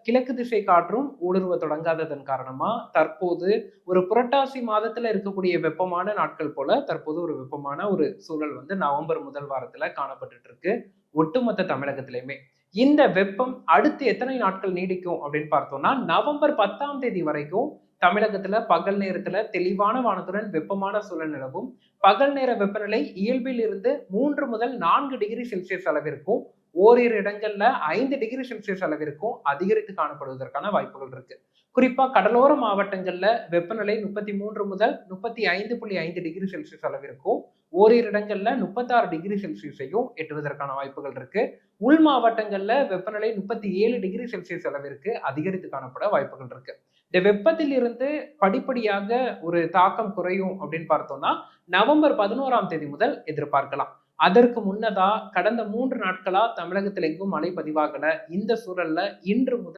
கிழக்கு திசை காற்றும் ஊடுருவ தொடங்காததன் காரணமா தற்போது ஒரு புரட்டாசி மாதத்துல இருக்கக்கூடிய வெப்பமான நாட்கள் போல தற்போது ஒரு வெப்பமான ஒரு சூழல் வந்து நவம்பர் முதல் வாரத்துல காணப்பட்டுட்டு இருக்கு ஒட்டுமொத்த தமிழகத்திலயுமே. இந்த வெப்பம் அடுத்து எத்தனை நாட்கள் நீடிக்கும் அப்படின்னு பார்த்தோம்னா நவம்பர் 10ஆம் தேதி வரைக்கும் தமிழகத்துல பகல் நேரத்துல தெளிவான வானத்துடன் வெப்பமான சூழல் நிலவும். பகல் நேர வெப்பநிலை இயல்பில் இருந்து 3 முதல் 4 டிகிரி செல்சியஸ் அளவிற்கும் ஓரிரு இடங்கள்ல 5 டிகிரி செல்சியஸ் அளவிற்கும் அதிகரித்து காணப்படுவதற்கான வாய்ப்புகள் இருக்கு. குறிப்பா கடலோர மாவட்டங்கள்ல வெப்பநிலை 33 முதல் 35.5 டிகிரி செல்சியஸ் அளவிற்கும் ஓரிரு இடங்கள்ல 36 டிகிரி செல்சியஸையும் எட்டுவதற்கான வாய்ப்புகள் இருக்கு. உள் மாவட்டங்கள்ல வெப்பநிலை 37 டிகிரி செல்சியஸ் அளவிற்கு அதிகரித்து காணப்பட வாய்ப்புகள் இருக்கு. இந்த வெப்பத்தில் இருந்து படிப்படியாக ஒரு தாக்கம் குறையும் அப்படின்னு பார்த்தோம்னா நவம்பர் 11ஆம் தேதி முதல் எதிர்பார்க்கலாம். அதற்கு முன்னதா கடந்த 3 நாட்களா தமிழகத்தில் எங்கும் மழை பதிவாகல. இந்த சூழல்ல இன்று முதல்